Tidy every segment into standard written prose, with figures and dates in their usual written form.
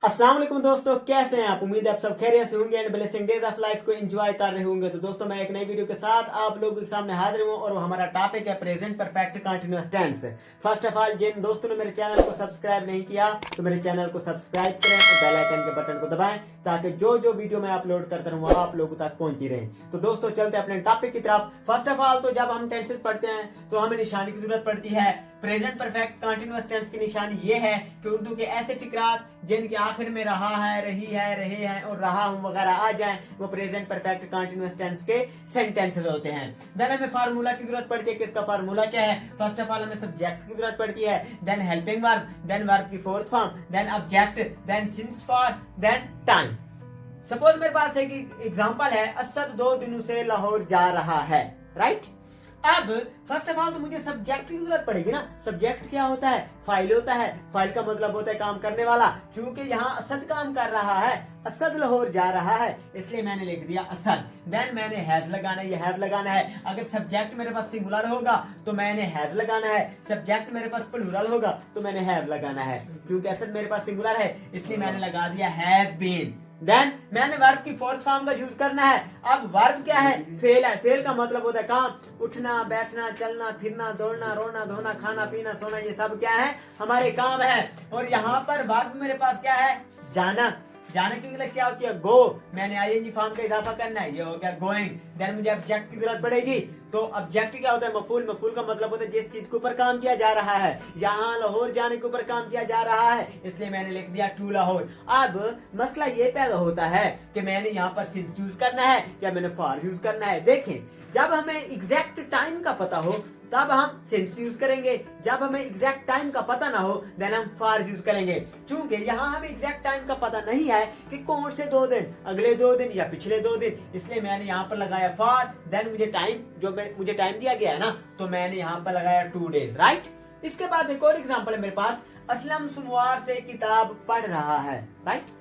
अस्सलाम वालेकुम दोस्तों, कैसे हैं आप। उम्मीद है आप सब खैरियत से होंगे and blessing days of life को एंजॉय कर रहे होंगे। तो दोस्तों मैं एक नई वीडियो के साथ आप लोगों के सामने हाजिर हूं और हमारा टॉपिक है present perfect continuous tense. First of all जिन दोस्तों ने मेरे चैनल को सब्सक्राइब नहीं किया तो मेरे चैनल को सब्सक्राइब करें और बेल आइकन के बटन को दबाएं ताकि जो जो वीडियो मैं अपलोड करता रहूं वो आप लोगों तक पहुंची रहे। तो दोस्तों चलते हैं अपने टॉपिक की तरफ। फर्स्ट ऑफ ऑल तो जब हम टेंसेस पढ़ते हैं तो हमें निशानी की जरूरत पड़ती है। प्रेजेंट परफेक्ट कंटीन्यूअस टेंस की निशानी ये है कि उर्दू के ऐसे फिक्रात जिनके आखिर में रहा है, रही है, रहे हैं और रहा हूं वगैरह आ जाएं वो प्रेजेंट परफेक्ट कंटीन्यूअस टेंस के सेंटेंसेस होते हैं। देन हमें फार्मूला की जरूरत पड़ती है। किसका फार्मूला क्या है? फर्स्ट ऑफ ऑल हमें सब्जेक्ट की जरूरत पड़ती है, then helping verb, then verb की fourth form, then object, then since for, then time. Suppose मेरे पास एक एग्जांपल है, असद 2 दिनों से लाहौर जा रहा है, राइट। अब फर्स्ट ऑफ ऑल तो मुझे सब्जेक्ट की जरूरत पड़ेगी ना। सब्जेक्ट क्या होता है? फाइल होता है। फाइल का मतलब होता है काम करने वाला। क्योंकि यहाँ असद काम कर रहा है, असद लाहौर जा रहा है, इसलिए मैंने लिख दिया असद। देन मैंने हैज लगाना है, ये हैव लगाना है। अगर सब्जेक्ट मेरे पास सिंगुलर होगा तो मैंने हैज लगाना है, सब्जेक्ट मेरे पास प्लूरल होगा तो मैंने हैव लगाना है। क्योंकि असद मेरे पास सिंगुलर है इसलिए मैंने लगा दिया हैज बीन। देन मैंने वर्ब की फोर्थ फॉर्म का यूज करना है। अब वर्ब क्या है? फेल है। फेल का मतलब होता है काम, उठना, बैठना, चलना, फिरना, दौड़ना, रोना, धोना, खाना, पीना, सोना, ये सब क्या है? हमारे काम है। और यहाँ पर वर्ब मेरे पास क्या है? जाना। जाने की इंग्लिश क्या होती है? गो। मैंने आईएनजी फॉर्म का इजाफा करना है, ये हो गया गोइंग। देन मुझे ऑब्जेक्ट की जरूरत पड़ेगी। तो ऑब्जेक्ट क्या होता है? मफूल। मफूल का मतलब होता है जिस चीज के ऊपर काम किया जा रहा है। यहाँ लाहौर जाने के ऊपर काम किया जा रहा है इसलिए मैंने लिख दिया टू लाहौर। अब मसला ये पैदा होता है कि मैंने यहाँ पर सिंस यूज करना है या मैंने फॉर यूज करना है। देखें, जब हमें एग्जैक्ट टाइम का पता हो तब हम सिंस यूज करेंगे, जब हमें एग्जैक्ट टाइम का पता ना हो देन हम फॉर यूज करेंगे। क्योंकि यहाँ हमें एग्जैक्ट टाइम का पता नहीं है कि कौन से 2 दिन, अगले 2 दिन या पिछले 2 दिन, इसलिए मैंने यहाँ पर लगाया फॉर। देन मुझे टाइम, मुझे टाइम दिया गया है ना, तो मैंने यहाँ पर लगाया 2 डेज, राइट। इसके बाद एक और एग्जाम्पल है मेरे पास, असलम सोमवार से किताब पढ़ रहा है, राइट।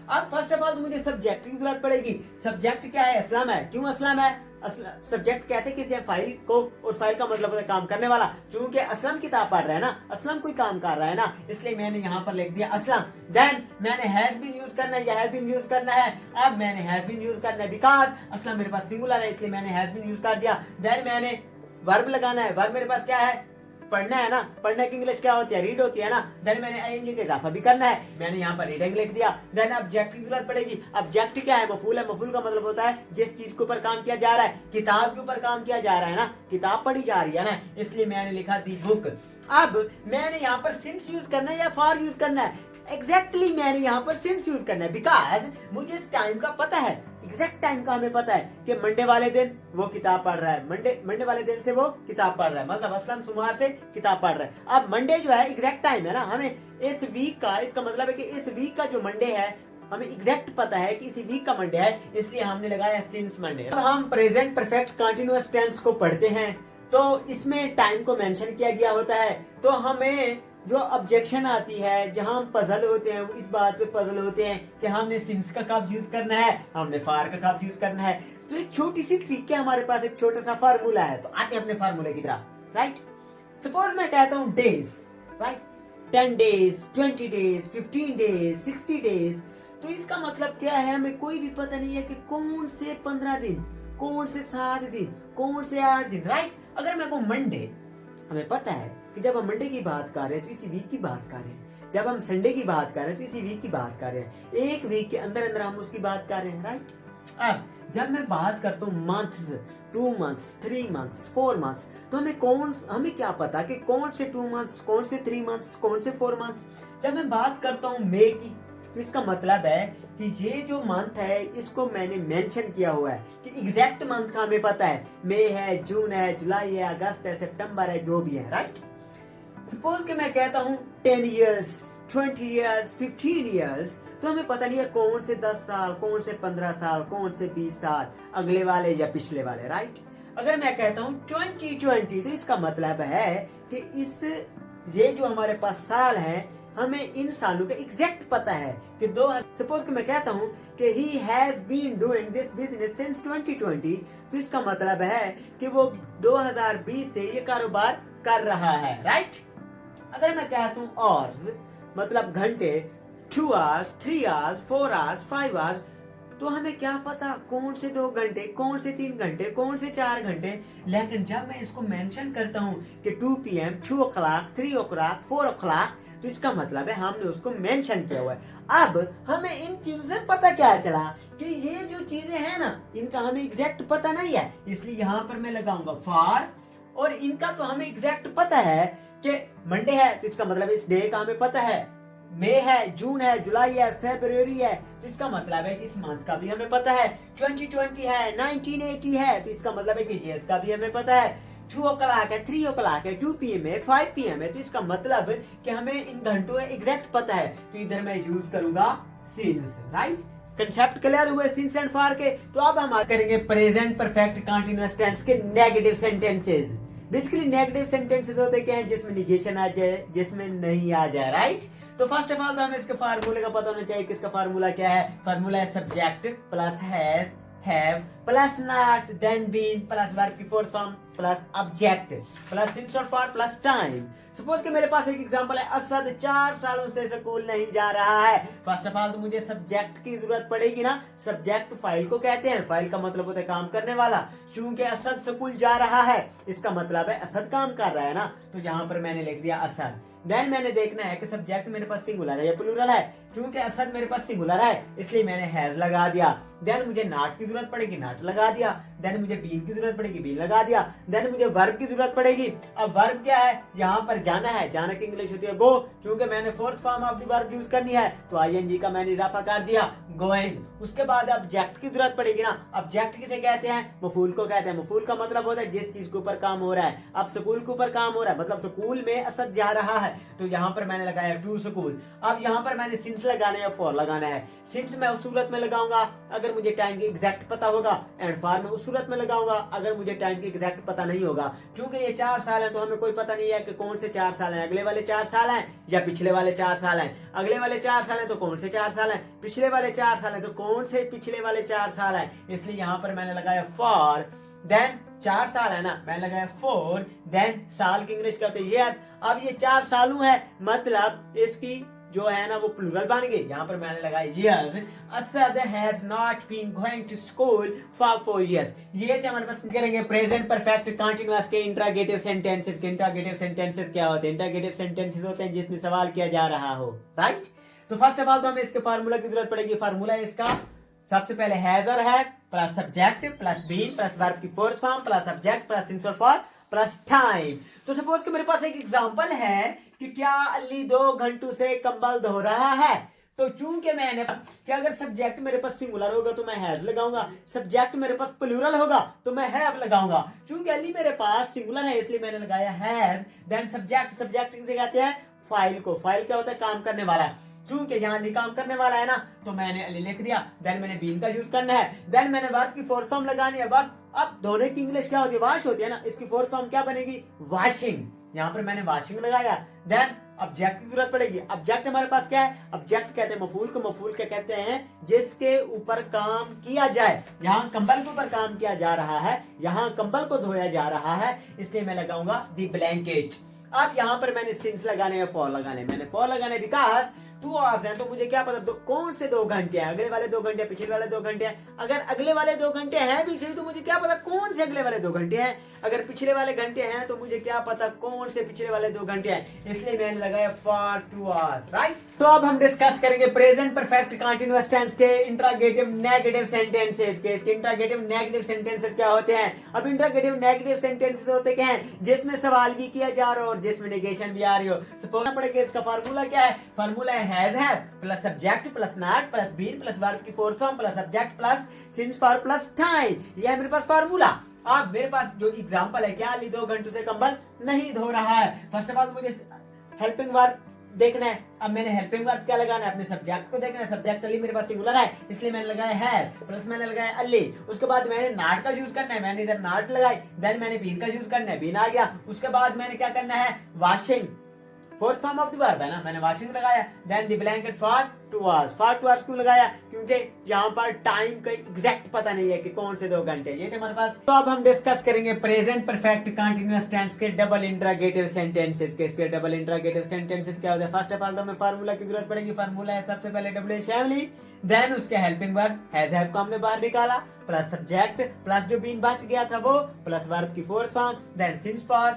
अब फर्स्ट ऑफ ऑल तो मुझे सब्जेक्ट की जरूरत पड़ेगी। सब्जेक्ट क्या है? असलम है। क्यों असलम है? सब्जेक्ट कहते हैं किसी फाइल को, और फाइल का मतलब होता है काम करने वाला। क्योंकि असलम किताब पढ़ रहा है ना, असलम कोई काम कर रहा है ना, इसलिए मैंने यहाँ पर लिख दिया असलम। देन मैंने हैज बीन यूज करना है या हैव बीन यूज करना है। अब मैंने हैज बीन यूज करना है बिकॉज असलम मेरे पास सिंगुलर है इसलिए मैंने हैज बीन यूज कर दिया। देन मैंने वर्ब लगाना है। वर्ब मेरे पास क्या है? पढ़ना है ना। पढ़ने की इंग्लिश क्या होती है? रीड होती है ना। देन मैंने आईएनजी का इजाफा भी करना है, मैंने यहाँ पर रीडिंग लिख दिया। देन ऑब्जेक्ट की जरूरत पड़ेगी। ऑब्जेक्ट क्या है? मफूल है। मफूल का मतलब होता है जिस चीज के ऊपर काम किया जा रहा है। किताब के ऊपर काम किया जा रहा है ना, किताब पढ़ी जा रही है ना, इसलिए मैंने लिखा दी बुक। अब मैंने यहाँ पर सिंस यूज करना है या फॉर यूज करना है? एग्जैक्टली मैंने यहाँ पर सिंस यूज करना है बिकॉज मुझे इस टाइम का पता है। एग्जैक्ट टाइम का हमें पता है कि मंडे वाले दिन वो किताब पढ़ रहा है, मंडे वाले दिन से वो किताब पढ़ रहा है, मतलब असलम सोमवार से किताब पढ़ रहा है। अब मंडे जो है एग्जैक्ट टाइम है ना, हमें इस वीक का, इसका मतलब है कि इस वीक का जो मंडे है हमें एग्जैक्ट पता है कि इसी वीक का मंडे है, इसलिए हमने लगाया सिंस मंडे। अब हम प्रेजेंट परफेक्ट कंटीन्यूअस टेंस को पढ़ते हैं तो इसमें टाइम को मेंशन किया गया होता है। तो हमें जो ऑब्जेक्शन आती है, जहां हम पजल होते हैं, वो इस बात पे पजल होते हैं कि हमने सिंस का कब यूज करना है, हमने फार का कब यूज करना है। तो एक छोटी सी ट्रिक है हमारे पास, एक छोटा सा फार्मूला है। तो आते हैं अपने फार्मूले की तरफ, राइट। सपोज मैं कहता हूं days, right, 10 days, 20 days, 15 days, 60 days. तो इसका मतलब क्या है? हमें कोई भी पता नहीं है कि कौन से 15 दिन, कौन से 7 दिन, कौन से 8 दिन, राइट। अगर मैं कहूं मंडे, हमें पता है कि जब हम मंडे की बात कर रहे हैं तो इसी वीक की बात कर रहे हैं। जब हम संडे की बात कर रहे हैं तो इसी वीक की बात कर रहे हैं। एक वीक के अंदर अंदर हम उसकी बात कर रहे हैं, राइट। अब जब मैं बात करता हूँ मंथ्स, 2 मंथ्स, 3 मंथ्स, 4 मंथ्स, तो हमें क्या पता कि कौन से 2 मंथ्स, कौन से 3 मंथ्स, कौन से 4 मंथ। जब मैं बात करता हूँ मई की, तो इसका मतलब है कि ये जो मंथ है इसको मैंने मेंशन किया हुआ है कि एग्जैक्ट मंथ का हमें पता है। मई है, जून है, जुलाई है, अगस्त है, सितंबर है, जो भी है, राइट। सपोज कि मैं कहता हूं 10 इयर्स, 20 इयर्स, 15 इयर्स, तो हमें पता नहीं है कौन से 10 साल, कौन से 15 साल, कौन से 20 साल, अगले वाले या पिछले वाले, राइट। अगर मैं कहता हूं 2020 तो इसका मतलब है कि ये जो हमारे पास साल है हमें इन सालों का एग्जैक्ट पता है कि सपोज कि मैं कहता हूं कि he has been doing this business since 2020, तो इसका मतलब है कि वो 2020 से ये कारोबार कर रहा है, राइट। अगर मैं कहता हूं आवर्स मतलब घंटे, 2 आवर्स, 3 आवर्स, 4 आवर्स, 5 आवर्स, तो हमें क्या पता कौन से 2 घंटे, कौन से 3 घंटे, कौन से 4 घंटे। लेकिन जब मैं इसको मेंशन करता हूँ कि 2 PM, 2 o'clock, 3 o'clock, 4 o'clock, तो इसका मतलब है हमने उसको मेंशन किया हुआ है। अब हमें इन चीजों से पता क्या चला कि ये जो चीजें हैं ना, इनका हमें एग्जैक्ट पता नहीं है, इसलिए यहाँ पर मैं लगाऊंगा फॉर। और इनका तो हमें एग्जैक्ट पता है कि मंडे है, तो इसका मतलब इस डे का हमें पता है। मई है, जून है, जुलाई है, फरवरी है, तो इसका मतलब है कि इस मंथ का भी हमें पता है। 2020 है, 1980 है, तो इसका मतलब है कि ईयर्स का भी हमें पता है। 2 o'clock है, 3 o'clock है, 2 PM है, 5 PM है, तो इसका मतलब कि हमें इन घंटों का एग्जैक्ट पता है। तो इधर मैं यूज करूंगा सिंस, राइट। कंसेप्ट क्लियर हुए सिंस एंड फॉर के। तो अब हम बात करेंगे प्रेजेंट परफेक्ट कंटीन्यूअस टेंस के negative sentences. Basically negative sentences होते क्या हैं, जिसमें निगेशन आ जाए, जिसमें नहीं आ जाए, राइट। तो फर्स्ट ऑफ ऑल तो हमें इसके फार्मूले का पता होना चाहिए कि इसका फार्मूला क्या है। फार्मूला है subject plus has, have plus not, then been plus verb की fourth form plus object plus since और फॉर प्लस टाइम। सपोज कि मेरे पास एक एग्जांपल है, असद 4 सालों से स्कूल नहीं जा रहा है। फर्स्ट ऑफ ऑल तो मुझे सब्जेक्ट की जरूरत पड़ेगी ना। सब्जेक्ट फाइल को कहते हैं, फाइल का मतलब होता है काम करने वाला। क्योंकि असद स्कूल जा रहा है, इसका मतलब है असद काम कर रहा है ना, तो यहाँ पर मैंने लिख दिया असद। देन मैंने देखना है कि सब्जेक्ट मेरे पास सिंगुलर है या प्लूरल है। क्योंकि असद मेरे पास सिंगुलर है, इसलिए मैंने हैज लगा दिया। देन मुझे नॉट की जरूरत पड़ेगी, नॉट लगा दिया। देन मुझे बीन की जरूरत पड़ेगी, बीन लगा दिया। देन मुझे वर्ब की जरूरत पड़ेगी। अब वर्ब क्या है, यहाँ पर जाना है, जाना की इंग्लिश होती है गो। क्योंकि मैंने fourth form of the verb use करनी है, तो ING का मैंने इजाफा कर दिया, गोइंग। उसके बाद ऑब्जेक्ट की जरूरत पड़ेगी ना। ऑब्जेक्ट किसे कहते हैं, मफूल को कहते हैं। मफूल का मतलब होता है जिस चीज के ऊपर काम हो रहा है। अब स्कूल के ऊपर काम हो रहा है, मतलब स्कूल में असद जा रहा है, तो यहाँ पर मैंने लगाया टू स्कूल। अब यहाँ पर मैंने सिंस लगाना है या फॉर लगाना है। सिंस मैं उस सूरत में लगाऊंगा अगर मुझे टाइम की एग्जैक्ट पता होगा, एंड फॉर मैं उस सूरत में लगाऊंगा अगर मुझे टाइम की एग्जैक्ट पता नहीं होगा। क्योंकि ये 4 साल है, तो हमें कोई पता नहीं है कि कौन से 4 साल हैं, अगले वाले 4 साल हैं या पिछले वाले 4 साल हैं। अगले वाले 4 साल हैं तो कौन से 4 साल हैं, पिछले वाले 4 साल हैं तो कौन से पिछले वाले 4 साल हैं। इसलिए यहाँ पर मैंने लगाया फॉर। देन 4 साल है ना, मैंने लगाया 4। देन साल की इंग्लिश कहते हैं ईयर्स। अब ये 4 सालों है, मतलब इसकी जो है ना वो प्लूरल बन गई। यहाँ पर मैंने लगाया years. Asad has not been going to school for 4 years. ये थे हमारे पास। करेंगे प्रेजेंट परफेक्ट कंटीन्यूअस के इंट्रागेटिव सेंटेंसेस के। इंट्रागेटिव सेंटेंसेस क्या होते हैं, इंट्रागेटिव सेंटेंसेस होते हैं जिसमें सवाल किया जा रहा हो, राइट। तो फर्स्ट ऑफ ऑल तो हमें इसके फार्मूला की जरूरत पड़ेगी। फार्मूला है इसका, सबसे पहले हैज और है plus subject plus been plus verb की fourth form plus subject plus since और फॉर प्लस टाइम। तो सपोज कि मेरे पास एक एग्जांपल है कि क्या अली 2 घंटों से कंबल धो रहा है। तो चूंकि मैंने कि अगर सब्जेक्ट मेरे पास सिंगुलर होगा तो मैं हैज लगाऊंगा, सब्जेक्ट मेरे पास प्लूरल होगा तो मैं हैव लगाऊंगा। चूंकि अली मेरे पास सिंगुलर है इसलिए मैंने लगाया हैज। देन सब्जेक्ट, सब्जेक्ट किसे कहते हैं, फाइल को। फाइल क्या होता है, काम करने वाला। चूंकि यहाँ अली काम करने वाला है ना, तो मैंने अली लिख दिया। देन मैंने बीन का यूज करना है। देन मैंने वर्ब की फोर्थ फॉर्म लगानी है। वर्ब, अब धोने की इंग्लिश क्या होती है, वॉश होती है ना, इसकी फोर्थ फॉर्म क्या बनेगी, वॉशिंग। यहाँ पर मैंने वॉशिंग लगाया। देन ऑब्जेक्ट की जरूरत पड़ेगी। ऑब्जेक्ट हमारे पास क्या है, ऑब्जेक्ट कहते हैं मफूल को। मफूल क्या कहते हैं, जिसके ऊपर काम किया जाए। यहाँ कंबल के ऊपर काम किया जा रहा है, यहाँ कंबल को धोया जा रहा है, इसलिए मैं लगाऊंगा दी ब्लैंकेट। अब यहाँ पर मैंने सिंस लगाने या फॉर लगाने, मैंने फॉर लगाने बिकॉज 2 आवर्स हैं, तो मुझे क्या पता कौन से 2 घंटे हैं, अगले वाले 2 घंटे, पिछले वाले 2 घंटे हैं। अगर अगले वाले 2 घंटे हैं भी सही तो मुझे क्या पता कौन से अगले वाले 2 घंटे हैं। अगर पिछले वाले घंटे हैं तो मुझे क्या पता कौन से पिछले वाले 2 घंटे हैं, इसलिए मैंने लगाया फॉर 2 आवर्स, राइट। तो अब हम डिस्कस करेंगे प्रेजेंट परफेक्ट कंटीन्यूअस टेंस के इंट्रागेटिव नेगेटिव सेंटेंसेस के। इसके इंट्रागेटिव नेगेटिव सेंटेंसेस क्या होते हैं। अब इंट्रागेटिव नेगेटिव सेंटेंसेस होते क्या हैं, जिसमें सवाल भी किया जा रहा हो और जिसमें नेगेशन भी आ रही हो। सपोज पड़ेगा इसका फार्मूला क्या है, फार्मूला है has have plus subject plus not plus been plus verb की fourth form plus subject plus since for plus time. ये है मेरे पास फार्मूला। अब मेरे पास जो एग्जांपल है, क्या अली 2 घंटों से कंबल नहीं धो रहा है। फर्स्ट ऑफ ऑल मुझे हेल्पिंग वर्ब देखना है। अब मैंने हेल्पिंग वर्ब क्या लगाना है, अपने सब्जेक्ट को देखना है। सब्जेक्ट अली मेरे पास सिंगुलर है इसलिए मैंने लगाया है, प्लस मैंने लगाया अली। उसके बाद मैंने नॉट का यूज करना है, मैंने इधर नॉट लगाई। देन मैंने बीन का यूज करना है, बीन आ गया। उसके बाद मैंने क्या करना है, washing fourth form of the verb है ना, मैंने वॉशिंग लगाया। Then the blanket for 2 hours, for 2 hours क्यों लगाया, क्योंकि यहाँ पर टाइम का एग्जैक्ट पता नहीं है कि कौन से 2 घंटे, ये थे हमारे पास। तो अब हम डिस्कस करेंगे प्रेजेंट परफेक्ट कंटिन्यूअस टेंस के डबल इंट्रोगेटिव सेंटेंसेस के। इसके डबल इंट्रोगेटिव सेंटेंसेस क्या होता है? फर्स्ट ऑफ ऑल तो हमें फार्मूला की जरूरत पड़ेगी। फार्मूला है सबसे पहले WH फैमिली, देन उसके हेल्पिंग वर्ब हैज हैव को हमने बाहर निकाला, प्लस सब्जेक्ट, प्लस जो बीन बच गया था वो, प्लस वर्ब की fourth form, then since for,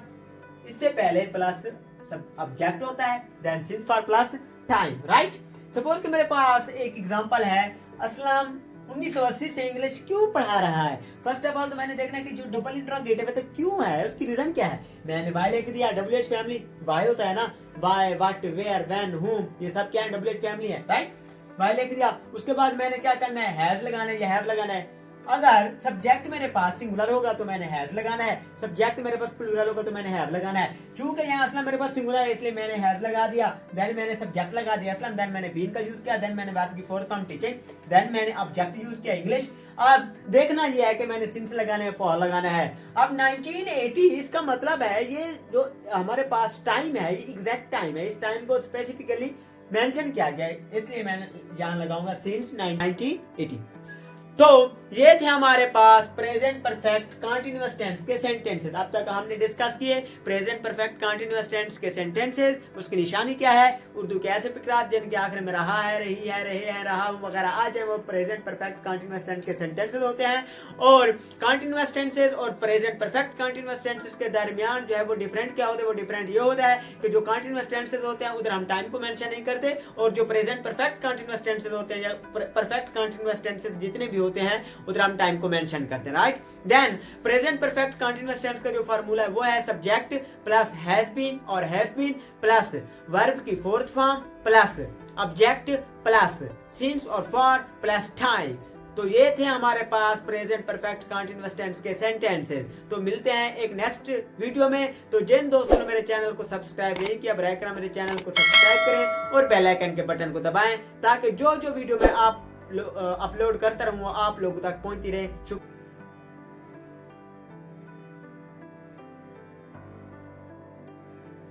इससे पहले प्लस सब ऑब्जेक्ट होता है, then since for plus time, right. Suppose कि मेरे पास एक एग्जांपल है, असलम 1980 से इंग्लिश क्यों पढ़ा रहा है। फर्स्ट ऑफ ऑल तो मैंने देखना है कि जो डबल इंट्रोगेटिव है तो क्यों है, उसकी रीजन क्या है। मैंने वाई लिख दिया, WH फैमिली, वाई होता है ना, वाई, व्हाट, वेयर, व्हेन, हुम, ये सब क्या है, WH फैमिली है, राइट। वाई लिख दिया, उसके बाद मैंने क्या करना है, हैज लगाना है या हैव लगाना है। अगर सब्जेक्ट मेरे पास सिंगुलर होगा तो मैंने हैज लगाना है, सब्जेक्ट मेरे पास प्लूरल होगा तो मैंने हैव लगाना है। चूंकि यहाँ असलम मेरे पास सिंगुलर है इसलिए मैंने हैज लगा दिया, देन मैंने सब्जेक्ट लगा दिया असलम, देन मैंने बीन का यूज किया, देन मैंने वर्ब की फोर्थ फॉर्म टीचिंग, देन मैंने ऑब्जेक्ट यूज किया इंग्लिश। अब देखना ये है कि मैंने सिंस लगाना है, फॉर लगाना है। अब 1980 इसका मतलब है ये जो हमारे पास टाइम है, ये एग्जैक्ट टाइम है, इस टाइम को स्पेसिफिकली मेंशन किया गया है, इसलिए मैंने जान लगाऊंगा सिंस 1980। तो ये थे हमारे पास प्रेजेंट परफेक्ट कंटीन्यूअस टेंस के सेंटेंसेस। अब तक हमने डिस्कस किए प्रेजेंट परफेक्ट कंटीन्यूअस टेंस के सेंटेंसेस, उसकी निशानी क्या है, उर्दू के ऐसे फिक्रात जिनके आखिर में रहा है, रही है, रहे हैं, रहा वगैरह आ जाए, वो प्रेजेंट परफेक्ट कंटीन्यूअस टेंस के सेंटेंसेस होते हैं। और कंटीन्यूअस टेंसेस और प्रेजेंट परफेक्ट कंटीन्यूअस टेंसेस के दरमियान जो है वो डिफरेंट क्या होता है, वो डिफरेंट ये होता है कि जो कंटीन्यूअस टेंसेस होते हैं उधर हम टाइम को मेंशन नहीं करते, और जो प्रेजेंट परफेक्ट कंटीन्यूअस टेंसेस होते हैं या परफेक्ट कंटीन्यूअस टेंसेस जितने भी होते हैं उधर हम टाइम को मेंशन करते हैं, right. Then present perfect continuous tense का जो फार्मूला है वो है सब्जेक्ट प्लस हैज बीन और हैव बीन प्लस वर्ब की fourth form plus object plus since और फॉर प्लस टाइम। तो ये थे हमारे पास प्रेजेंट परफेक्ट कंटीन्यूअस टेंस के सेंटेंसेस। तो मिलते हैं एक नेक्स्ट वीडियो में। तो जिन दोस्तों ने मेरे चैनल को सब्सक्राइब नहीं किया बराए करम मेरे चैनल को सब्सक्राइब करें और बेल आइकन के बटन को दबाएं ताकि जो जो वीडियो में आप अपलोड करता रहूं आप लोगों तक पहुंचती रहे।